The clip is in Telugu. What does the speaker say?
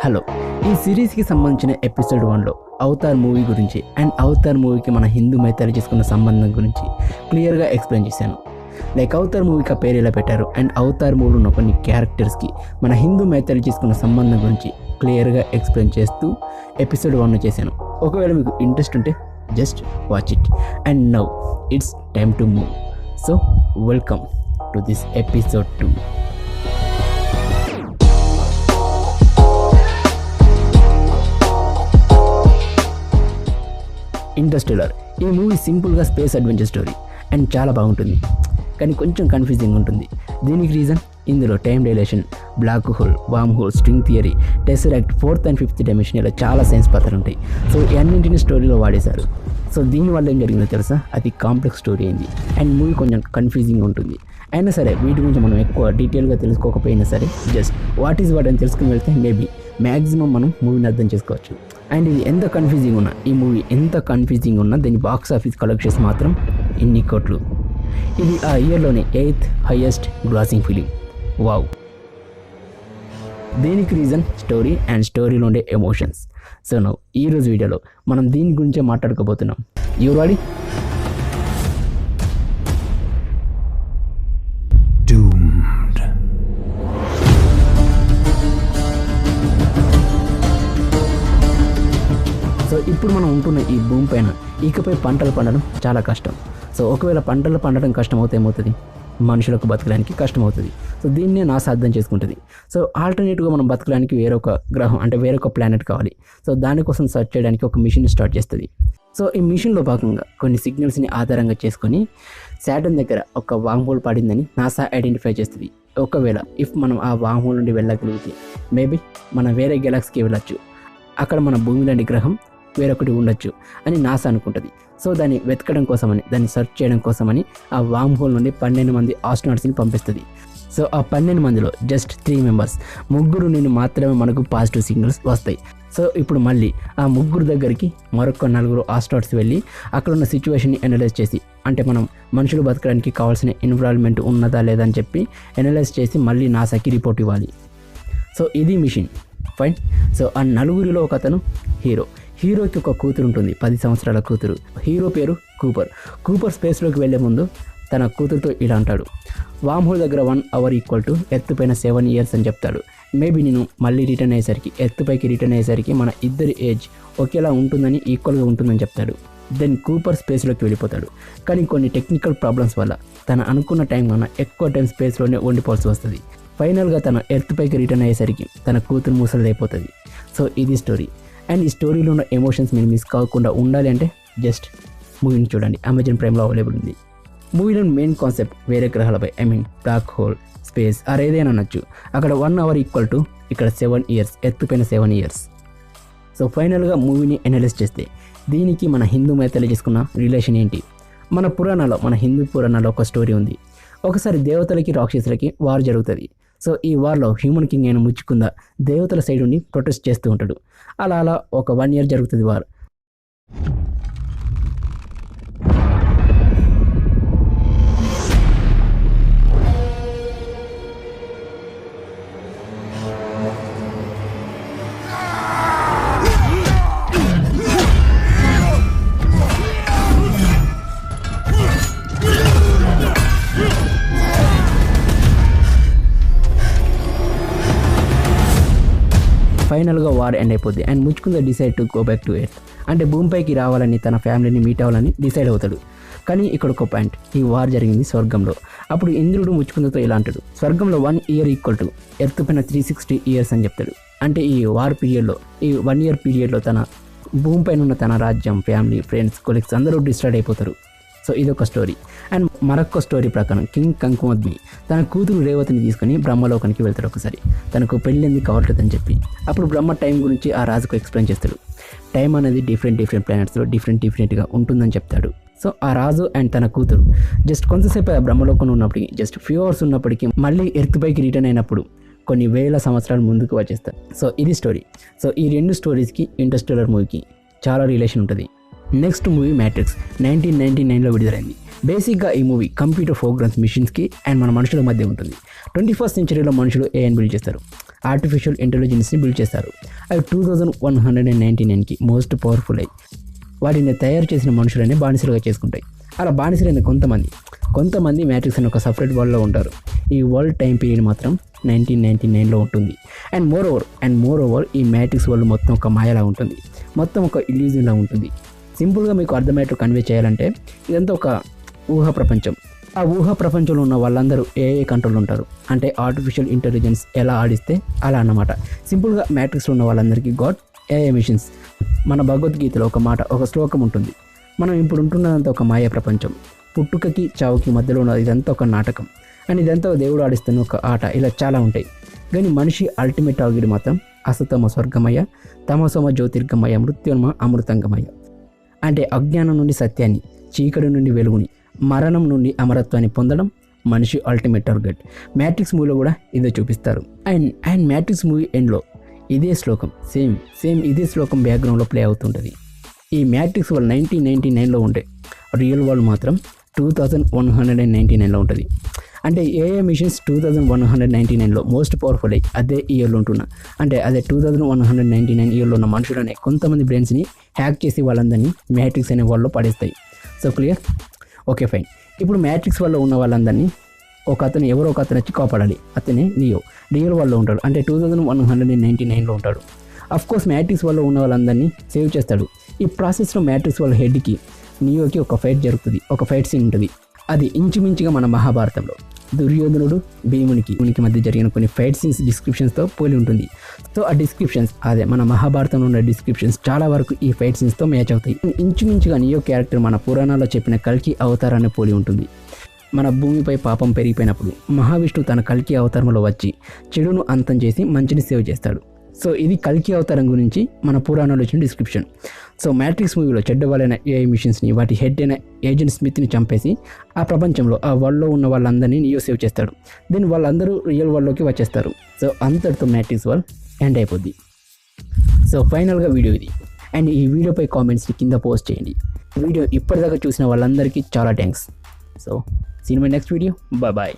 హలో, ఈ సిరీస్కి సంబంధించిన ఎపిసోడ్ 1లో అవతార్ మూవీ గురించి అండ్ అవతార్ మూవీకి మన హిందూ మైథాలజీస్కున్న సంబంధం గురించి క్లియర్గా ఎక్స్ప్లెయిన్ చేశాను. లైక్ అవతార్ మూవీకి ఆ పేరు ఎలా పెట్టారు అండ్ అవతార్ మూవీలో ఉన్న కొన్ని క్యారెక్టర్స్కి మన హిందూ మైథాలజీస్కున్న సంబంధం గురించి క్లియర్గా ఎక్స్ప్లెయిన్ చేస్తూ ఎపిసోడ్ 1 చేశాను. ఒకవేళ మీకు ఇంట్రెస్ట్ ఉంటే just watch it. And now it's time to move. So welcome to this episode 2. Interstellar ఈ మూవీ సింపుల్గా స్పేస్ అడ్వెంచర్ స్టోరీ అండ్ చాలా బాగుంటుంది, కానీ కొంచెం కన్ఫ్యూజింగ్ ఉంటుంది. దీనికి రీజన్ ఇందులో time dilation, black hole, worm hole, string theory, tesseract, 4th and 5th dimension ఇలా చాలా సైన్స్ పత్రాలు ఉంటాయి. సో ఈ అన్నింటినీ స్టోరీలో వాడేశారు. సో దీనివల్ల ఏం జరిగిందో తెలుసా, అది కాంప్లెక్స్ స్టోరీ అయింది అండ్ మూవీ కొంచెం కన్ఫ్యూజింగ్ ఉంటుంది. అయినా సరే వీటి గురించి మనం ఎక్కువ డీటెయిల్గా తెలుసుకోకపోయినా సరే జస్ట్ వాట్ ఈజ్ వాట్ అని తెలుసుకుని వెళ్తే మేబీ మ్యాక్సిమం మనం మూవీని అర్థం చేసుకోవచ్చు. అండ్ ఇది ఎంత కన్ఫ్యూజింగ్ ఉన్నా, ఈ మూవీ ఎంత కన్ఫ్యూజింగ్ ఉన్నా దీని బాక్స్ ఆఫీస్ కలెక్షన్స్ మాత్రం ఇన్ని కోట్లు. ఇది ఆ ఇయర్లోనే 8th highest grossing film. Wow. దీనికి రీజన్ స్టోరీ అండ్ స్టోరీలో ఉండే ఎమోషన్స్. సో నో ఈరోజు వీడియోలో మనం దీని గురించే మాట్లాడుకోబోతున్నాం. You ready? సో ఇప్పుడు మనం ఉంటున్న ఈ భూమి పైన ఇకపై పంటలు పండడం చాలా కష్టం. సో ఒకవేళ పంటలు పండడం కష్టం అవుతే ఏమవుతుంది, మనుషులకు బతకడానికి కష్టం అవుతుంది. సో దీన్నే నాసా అర్థం చేసుకుంటుంది. సో ఆల్టర్నేటివ్గా మనం బతకడానికి వేరొక గ్రహం అంటే వేరొక ప్లానెట్ కావాలి. సో దానికోసం సెర్చ్ చేయడానికి ఒక మిషన్ స్టార్ట్ చేస్తుంది. సో ఈ మిషన్లో భాగంగా కొన్ని సిగ్నల్స్ని ఆధారంగా చేసుకొని సాటర్న్ దగ్గర ఒక వామ్ హోల్ పడిందని నాసా ఐడెంటిఫై చేస్తుంది. ఒకవేళ ఇఫ్ మనం ఆ వామ్ హోల్ నుండి వెళ్ళగలిగితే మేబీ మనం వేరే గెలాక్సీకి వెళ్ళచ్చు, అక్కడ మన భూమి లాంటి గ్రహం వేరొకటి ఉండొచ్చు అని నాసా అనుకుంటుంది. సో దాన్ని వెతకడం కోసమని, దాన్ని సెర్చ్ చేయడం కోసమని ఆ వామ్ హోల్ నుండి 12 మంది ఆస్ట్రోనాట్స్ని పంపిస్తుంది. సో ఆ 12 మందిలో జస్ట్ 3 మెంబర్స్, ముగ్గురు నుండి మాత్రమే మనకు పాజిటివ్ సిగ్నల్స్ వస్తాయి. సో ఇప్పుడు మళ్ళీ ఆ ముగ్గురు దగ్గరికి మరొక 4 ఆస్ట్రోనాట్స్ వెళ్ళి అక్కడ ఉన్న సిచ్యువేషన్ని అనలైజ్ చేసి, అంటే మనం మనుషులు బతకడానికి కావాల్సిన ఎన్విరాన్మెంట్ ఉన్నదా లేదా అని చెప్పి అనలైజ్ చేసి మళ్ళీ నాసాకి రిపోర్ట్ ఇవ్వాలి. సో ఇది మిషన్ ఫైన్. సో ఆ 4గురిలో ఒక అతను హీరోకి ఒక కూతురు ఉంటుంది, 10 సంవత్సరాల కూతురు. హీరో పేరు కూపర్ స్పేస్లోకి వెళ్ళే ముందు తన కూతురుతో ఇలా అంటాడు, వామ్ హోల్ దగ్గర 1 hour = ఎర్త్ పైన 7 years అని చెప్తాడు. మేబీ నేను మళ్ళీ రిటర్న్ అయ్యేసరికి, ఎర్త్ పైకి రిటర్న్ అయ్యేసరికి మన ఇద్దరి ఏజ్ ఒకేలా ఉంటుందని, ఈక్వల్గా ఉంటుందని చెప్తాడు. దెన్ కూపర్ స్పేస్లోకి వెళ్ళిపోతాడు. కానీ కొన్ని టెక్నికల్ ప్రాబ్లమ్స్ వల్ల తను అనుకున్న టైం కన్నా ఎక్కువ టైం స్పేస్లోనే ఉండిపోవాల్సి వస్తుంది. ఫైనల్గా తను ఎర్త్ పైకి రిటర్న్ అయ్యేసరికి తన కూతురు ముసలిదైపోతుంది. సో ఇది స్టోరీ. అండ్ ఈ స్టోరీలో ఉన్న ఎమోషన్స్ మీరు మిస్ కాకుండా ఉండాలి అంటే జస్ట్ మూవీని చూడండి. అమెజాన్ ప్రైమ్లో అవైలబుల్ ఉంది. మూవీలో మెయిన్ కాన్సెప్ట్ వేరే గ్రహాలపై, బ్లాక్ హోల్, స్పేస్ ఆర్ ఏదైనా అనొచ్చు. అక్కడ 1 hour = ఇక్కడ 7 years, ఎర్త్ పైన 7 years. సో ఫైనల్గా మూవీని అనలైజ్ చేస్తే దీనికి మన హిందూ మైథాలజీస్కున్న రిలేషన్ ఏంటి? మన హిందూ పురాణాల్లో ఒక స్టోరీ ఉంది. ఒకసారి దేవతలకి రాక్షసులకి వార్ జరుగుతుంది. సో ఈ వార్లో హ్యూమన్ కింగ్ అయిన ముచ్చుకుంద దేవతల సైడ్ ఉండి ప్రొటెస్ట్ చేస్తూ ఉంటాడు. అలా ఒక 1 year జరుగుతుంది వార్. ఫైనల్గా వార్ ఎండ్ అయిపోద్ది and Muchukunda decide to go back to earth. అంటే భూమిపైకి రావాలని, తన ఫ్యామిలీని మీట్ అవ్వాలని డిసైడ్ అవుతాడు. కానీ ఇక్కడ ఒక పాయింట్, ఈ వార్ జరిగింది స్వర్గంలో. అప్పుడు ఇంద్రుడు ముచ్చుకుందతో ఇలా అంటాడు, స్వర్గంలో 1 year = ఎర్త్ పైన 360 years అని చెప్తాడు. అంటే ఈ వార్ పీరియడ్లో, ఈ 1 year పీరియడ్లో తన భూమిపైన ఉన్న తన రాజ్యం, ఫ్యామిలీ, ఫ్రెండ్స్, కొలీగ్స్ అందరూ డిస్ట్రాక్ట్ అయిపోతారు. సో ఇదొక స్టోరీ. అండ్ మరొక స్టోరీ ప్రకారం కింగ్ కంకుమద్ని తన కూతురు రేవతిని తీసుకుని బ్రహ్మలోకానికి వెళ్తాడు. ఒకసారి తనకు పెళ్ళింది కావట్లేదని చెప్పి అప్పుడు బ్రహ్మ టైం గురించి ఆ రాజుకు ఎక్స్ప్లెయిన్ చేస్తాడు. టైం అనేది డిఫరెంట్ ప్లానెట్స్లో డిఫరెంట్గా ఉంటుందని చెప్తాడు. సో ఆ రాజు అండ్ తన కూతురు జస్ట్ కొంతసేపు ఆ బ్రహ్మలోకంలో ఉన్నప్పటికీ, జస్ట్ ఫ్యూ అవర్స్ ఉన్నప్పటికీ మళ్ళీ ఎర్త్ పైకి రిటర్న్ అయినప్పుడు కొన్ని వేల సంవత్సరాలు ముందుకు వచ్చేస్తారు. సో ఇది స్టోరీ. సో ఈ 2 స్టోరీస్కి ఇంటర్స్టెల్లార్ మూవీకి చాలా రిలేషన్ ఉంటుంది. నెక్స్ట్ మూవీ మ్యాట్రిక్స్ 1999లో విడుదలైంది. బేసిక్గా ఈ మూవీ కంప్యూటర్ ప్రోగ్రామ్స్ మిషన్స్కి అండ్ మన మనుషుల మధ్య ఉంటుంది. 21st centuryలో మనుషులు ఏఐని బిల్డ్ చేస్తారు. ఆర్టిఫిషియల్ ఇంటెలిజెన్స్ని బిల్డ్ చేస్తారు. అవి 2199కి మోస్ట్ పవర్ఫుల్ అయ్యి వాటిని తయారు చేసిన మనుషులనే బానిసలుగా చేసుకుంటాయి. అలా బానిసలైన కొంతమంది మ్యాట్రిక్స్ అనే ఒక సపరేట్ వరల్డ్లో ఉంటారు. ఈ వరల్డ్ టైం పీరియడ్ మాత్రం 1999లో ఉంటుంది. అండ్ మోర్ ఓవర్ ఈ మ్యాట్రిక్స్ వరల్డ్ మొత్తం ఒక మాయలా ఉంటుంది, మొత్తం ఒక ఇల్యూజన్లా ఉంటుంది. సింపుల్గా మీకు అర్థమయ్యేట్టు కన్వే చేయాలంటే ఇదంతా ఒక ఊహా ప్రపంచం. ఆ ఊహా ప్రపంచంలో ఉన్న వాళ్ళందరూ ఏఐ కంట్రోల్ ఉంటారు. అంటే ఆర్టిఫిషియల్ ఇంటెలిజెన్స్ ఎలా ఆడిస్తే అలా అన్నమాట. సింపుల్గా మ్యాట్రిక్స్లో ఉన్న వాళ్ళందరికీ గాడ్ ఏఐ మిషన్స్. మన భగవద్గీతలో ఒక శ్లోకం ఉంటుంది, మనం ఇప్పుడు ఉంటున్నదంతా ఒక మాయ ప్రపంచం, పుట్టుకకి చావుకి మధ్యలో ఉన్న ఇదంతా ఒక నాటకం అండ్ ఇదంతా దేవుడు ఆడిస్తున్న ఒక ఆట. ఇలా చాలా ఉంటాయి. కానీ మనిషి అల్టిమేట్ టార్గెట్ మాత్రం అసతమ స్వర్గమయ, తమసోమ జ్యోతిర్గమయ, మృత్యోన్మ అమృతంగమయ. అంటే అజ్ఞానం నుండి సత్యాన్ని, చీకటి నుండి వెలుగుని, మరణం నుండి అమరత్వాన్ని పొందడం మనిషి అల్టిమేట్ టార్గెట్. మ్యాట్రిక్స్ మూవీలో కూడా ఇదే చూపిస్తారు. అండ్ మ్యాట్రిక్స్ మూవీ ఎండ్లో ఇదే శ్లోకం సేమ్ ఇదే శ్లోకం బ్యాక్గ్రౌండ్లో ప్లే అవుతుంటుంది. ఈ మ్యాట్రిక్స్ వరల్డ్ 1999లో ఉంటే రియల్ వరల్డ్ మాత్రం 2199లో ఉంటుంది. అంటే ఏఐ మిషన్స్ 2199లో మోస్ట్ పవర్ఫుల్ అయ్యి అదే ఇయర్లో ఉంటున్నా, అంటే అదే 2199 ఇయర్లో ఉన్న మనుషులనే కొంతమంది బ్రెయిన్స్ని హ్యాక్ చేసి వాళ్ళందరినీ మ్యాట్రిక్స్ అనే వరల్డ్లో పడేస్తాయి. So clear? Okay fine. ఇప్పుడు మ్యాట్రిక్స్ వల్ల ఉన్న వాళ్ళందరినీ ఎవరో ఒక అతను వచ్చి కాపాడాలి. అతనే నియో రియల్ వరల్డ్లో ఉంటాడు, అంటే 2199లో ఉంటాడు. అఫ్కోర్స్ మ్యాట్రిక్స్ వల్ల ఉన్న వాళ్ళందరినీ సేవ్ చేస్తాడు. ఈ ప్రాసెస్లో మ్యాట్రిక్స్ వాళ్ళ హెడ్కి నియోకి ఒక ఫైట్ జరుగుతుంది, ఒక ఫైట్ సీన్ ఉంటుంది. అది ఇంచుమించుగా మన మహాభారతంలో దుర్యోధనుడు భీమునికి మధ్య జరిగిన కొన్ని ఫైట్ సీన్స్ డిస్క్రిప్షన్స్తో పోలి ఉంటుంది. సో ఆ డిస్క్రిప్షన్స్ మన మహాభారతంలో ఉన్న డిస్క్రిప్షన్స్ చాలా వరకు ఈ ఫైట్ సీన్స్తో మ్యాచ్ అవుతాయి. ఇంచుమించుగా నియో క్యారెక్టర్ మన పురాణాల్లో చెప్పిన కల్కి అవతారాన్ని పోలి ఉంటుంది. మన భూమిపై పాపం పెరిగిపోయినప్పుడు మహావిష్ణువు తన కల్కి అవతారంలో వచ్చి చెడును అంతం చేసి మంచిని సేవ్ చేస్తాడు. సో ఇది కల్కి అవతారం గురించి మన పురాణంలో వచ్చిన డిస్క్రిప్షన్. సో మ్యాట్రిక్స్ మూవీలో చెడ్డవాళ్ళైన ఏఐ మిషన్స్ని, వాటి హెడ్ అయిన ఏజెంట్ స్మిత్ని చంపేసి ఆ ప్రపంచంలో ఆ వరల్డ్లో ఉన్న వాళ్ళందరినీ నియో సేవ్ చేస్తాడు. దెన్ వాళ్ళందరూ రియల్ వరల్డ్లోకి వచ్చేస్తారు. సో అంతటితో మ్యాట్రిక్స్ వరల్డ్ ఎండ్ అయిపోద్ది. సో ఫైనల్గా వీడియో ఇది. అండ్ ఈ వీడియోపై కామెంట్స్ని కింద పోస్ట్ చేయండి. వీడియో ఇప్పటిదాకా చూసిన వాళ్ళందరికీ చాలా thanks. So see you in my next video. Bye.